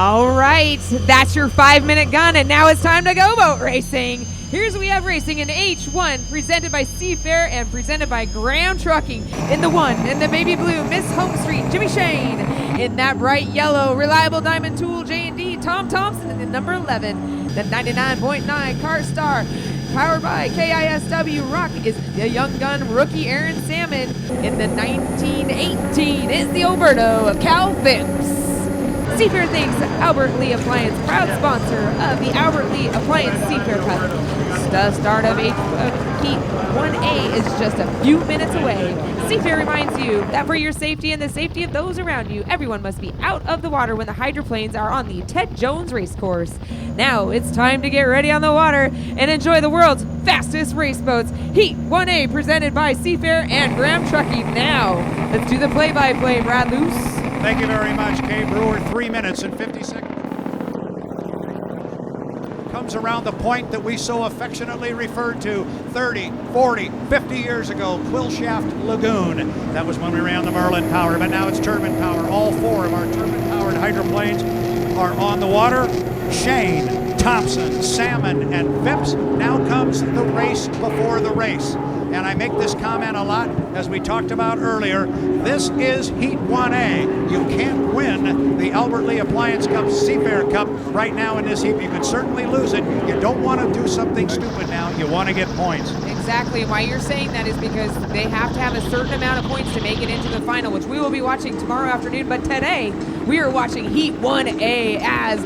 All right, that's your 5-minute gun, and now it's time to go boat racing. Here's what we have racing in H1, presented by Seafair and presented by Graham Trucking. In the 1, in the baby blue, Miss Home Street, Jimmy Shane. In that bright yellow, Reliable Diamond Tool, J&D, Tom Thompson. And in number 11, the 99.9 Car Star, powered by KISW Rock, is the young gun rookie Aaron Salmon. In the 1918 is the Alberto of Cal Phipps. Seafair thanks Albert Lee Appliance, proud sponsor of the Albert Lee Appliance Seafair Cup. The start of Heat 1A is just a few minutes away. Seafair reminds you that for your safety and the safety of those around you, everyone must be out of the water when the hydroplanes are on the Ted Jones race course. Now it's time to get ready on the water and enjoy the world's fastest race boats. Heat 1A presented by Seafair and Graham Trucking. Now, let's do the play-by-play, Brad Luce. Thank you very much, Kay Brewer. 3 minutes and 50 seconds. Comes around the point that we so affectionately referred to 30, 40, 50 years ago, Quillshaft Lagoon. That was when we ran the Merlin power, but now it's turbine power. All 4 of our turbine-powered hydroplanes are on the water. Shane, Thompson, Salmon, and Phipps. Now comes the race before the race. And I make this comment a lot, as we talked about earlier. This is Heat 1A. You can't win the Albert Lee Appliance Cup, Seafair Cup right now in this heat. You could certainly lose it. You don't want to do something stupid now. You want to get points. Exactly. Why you're saying that is because they have to have a certain amount of points to make it into the final, which we will be watching tomorrow afternoon. But today, we are watching Heat 1A as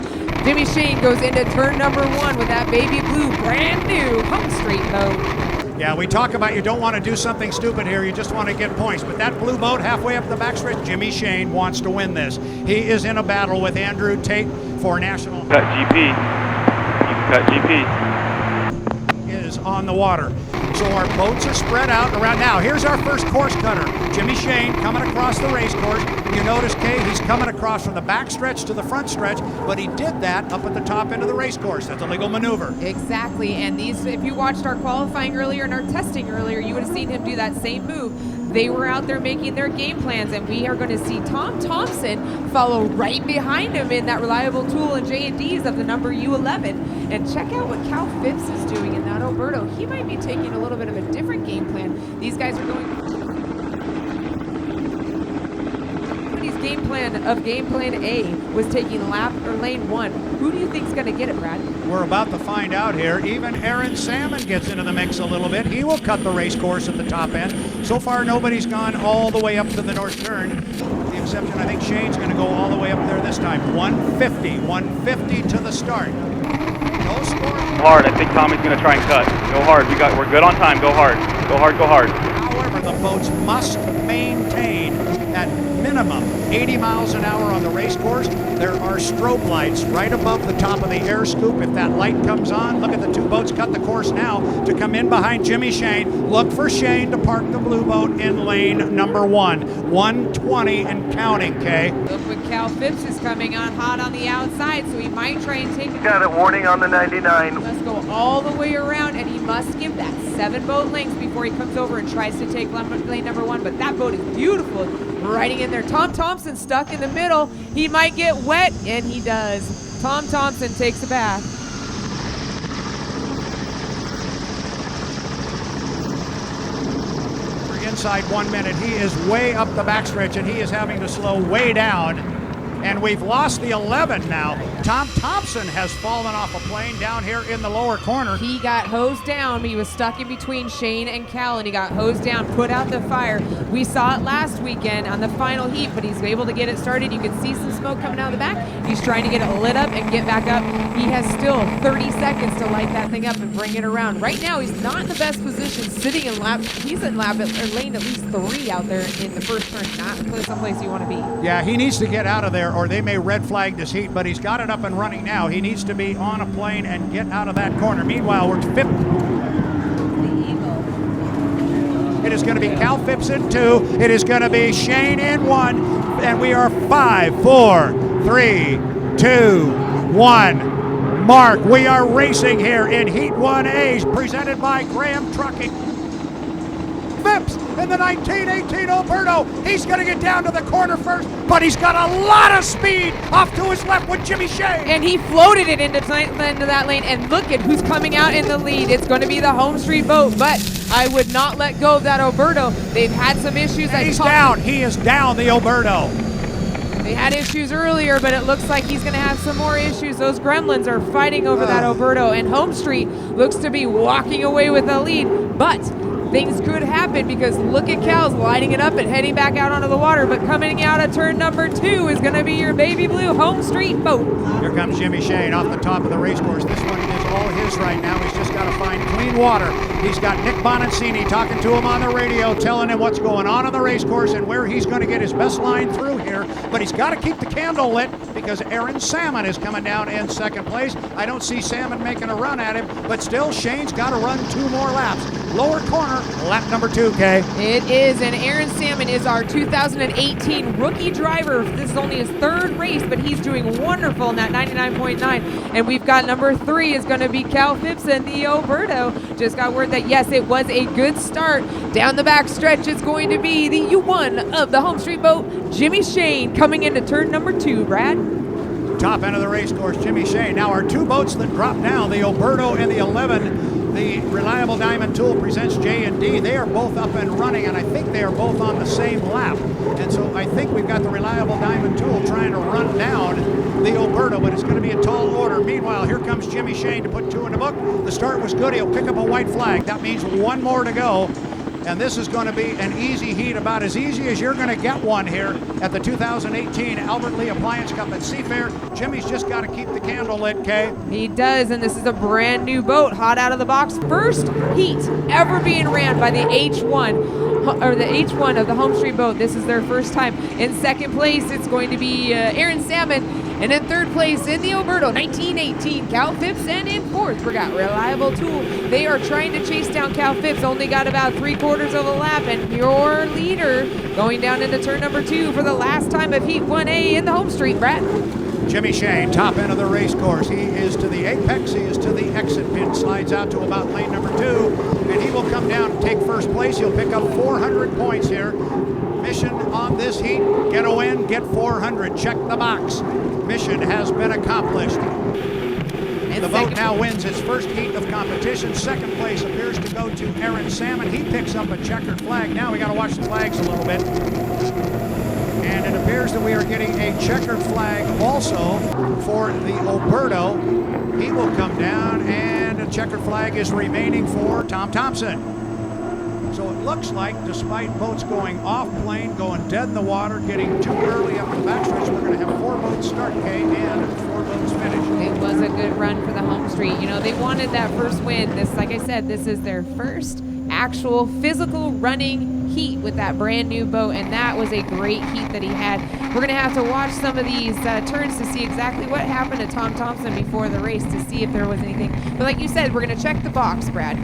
Jimmy Shane goes into turn number 1 with that baby blue brand new Home Street boat. Yeah, we talk about you don't want to do something stupid here, you just want to get points. But that blue boat halfway up the backstretch, Jimmy Shane wants to win this. He is in a battle with Andrew Tate for national. Cut GP. You can cut GP. Is on the water. So our boats are spread out around now. Here's our first course cutter. Jimmy Shane coming across the race course. You notice, Kay, he's coming across from the back stretch to the front stretch, but he did that up at the top end of the race course. That's a legal maneuver. Exactly, and these, if you watched our qualifying earlier and our testing earlier, you would have seen him do that same move. They were out there making their game plans, and we are going to see Tom Thompson follow right behind him in that Reliable Tool and J&Ds of the number U11. And check out what Cal Phipps is doing in that Alberto. He might be taking a little bit of a different game plan. These guys are going... Game plan A was taking lane 1. Who do you think's going to get it, Brad? We're about to find out here. Even Aaron Salmon gets into the mix a little bit. He will cut the race course at the top end. So far, nobody's gone all the way up to the north turn. With the exception, I think Shane's going to go all the way up there this time. 150 to the start. No score. Hard. I think Tommy's going to try and cut. Go hard. We're good on time. Go hard. Go hard. Go hard. However, the boats must maintain at minimum 80 miles an hour on the race course. There are strobe lights right above the top of the air scoop. If that light comes on, look at the 2 boats cut the course now to come in behind Jimmy Shane. Look for Shane to park the blue boat in lane number 1. 120 and counting, Kay. Look what Cal Phipps is coming on hot on the outside, so he might try and take it. Got a warning on the 99. Let's go all the way around, and he must give that 7 boat lengths before he comes over and tries to take lane number 1. But that boat is beautiful, riding in there. Tom Thompson stuck in the middle. He might get wet, and he does. Tom Thompson takes a bath. For inside 1 minute, he is way up the backstretch, and he is having to slow way down. And we've lost the 11 now. Tom Thompson has fallen off a plane down here in the lower corner. He got hosed down. He was stuck in between Shane and Cal, and he got hosed down, put out the fire. We saw it last weekend on the final heat, but he's able to get it started. You can see some smoke coming out of the back. He's trying to get it lit up and get back up. He has still 30 seconds to light that thing up and bring it around. Right now, he's not in the best position sitting in lap. He's in lane at least 3 out there in the first turn, not someplace you want to be. Yeah, he needs to get out of there, or they may red flag this heat, but he's got it up and running now. He needs to be on a plane and get out of that corner. Meanwhile, we're 5th. It is going to be Cal Phipps in 2. It is going to be Shane in 1. And we are 5, 4, 3, 2, 1. Mark, we are racing here in Heat 1A, presented by Graham Trucking. Phipps in the 1918 Alberto. He's going to get down to the corner first, but he's got a lot of speed off to his left with Jimmy Shea. And he floated it into that lane, and look at who's coming out in the lead. It's going to be the Home Street boat, but I would not let go of that Alberto. They've had some issues. He's down. He is down, the Alberto. They had issues earlier, but it looks like he's going to have some more issues. Those gremlins are fighting over that Alberto, and Home Street looks to be walking away with the lead, but things could happen because look at Cal's lighting it up and heading back out onto the water, but coming out of turn number 2 is going to be your baby blue Home Street boat. Here comes Jimmy Shane off the top of the race course. This one is all his right now. He's just got to find clean water. He's got Nick Bonancini talking to him on the radio, telling him what's going on the race course and where he's going to get his best line through here. But he's got to keep the candle lit because Aaron Salmon is coming down in second place. I don't see Salmon making a run at him, but still Shane's got to run 2 more laps. Lower corner, lap number 2, Kay. It is, and Aaron Salmon is our 2018 rookie driver. This is only his 3rd race, but he's doing wonderful in that 99.9. And we've got number 3 is going to be Cal Phipps and the Alberto. Just got word that, yes, it was a good start. Down the back stretch, it's going to be the U1 of the Home Street boat, Jimmy Shane, coming into turn number 2, Brad. Top end of the race course, Jimmy Shane. Now our 2 boats that drop down, the Alberto and the 11. The Reliable Diamond Tool presents J&D. They are both up and running, and I think they are both on the same lap. And so I think we've got the Reliable Diamond Tool trying to run down the Alberto, but it's going to be a tall order. Meanwhile, here comes Jimmy Shane to put 2 in the book. The start was good. He'll pick up a white flag. That means 1 more to go. And this is going to be an easy heat, about as easy as you're going to get one here at the 2018 Albert Lee Appliance Cup at Seafair. Jimmy's just got to keep the candle lit, Kay. He does, and this is a brand new boat, hot out of the box. First heat ever being ran by the H1, or the H1 of the Home Street boat. This is their first time. In second place, it's going to be Aaron Salmon. And in third place in the Alberto, 1918, Cal Phipps. And in fourth, we got Reliable Tool. They are trying to chase down Cal Phipps. Only got about 3/4 of a lap. And your leader going down into turn number 2 for the last time of Heat 1A in the Home Street, Brad. Jimmy Shane, top end of the race course. He is to the apex. He is to the exit pin. Slides out to about lane number 2. And he will come down and take first place. He'll pick up 400 points here. Mission on this heat, get a win, get 400. Check the box. Mission has been accomplished. The boat now wins its first heat of competition. Second place appears to go to Aaron Salmon. He picks up a checkered flag. Now we got to watch the flags a little bit. And it appears that we are getting a checkered flag also for the Alberto. He will come down, and a checkered flag is remaining for Tom Thompson. So it looks like, despite boats going off plane, going dead in the water, getting too early up the backstretch, we're going to have 4 boats start, Kay, and 4 boats finish. It was a good run for the Home Street. You know, they wanted that first win. This, like I said, this is their first actual physical running heat with that brand new boat, and that was a great heat that he had. We're going to have to watch some of these turns to see exactly what happened to Tom Thompson before the race to see if there was anything. But like you said, we're going to check the box, Brad.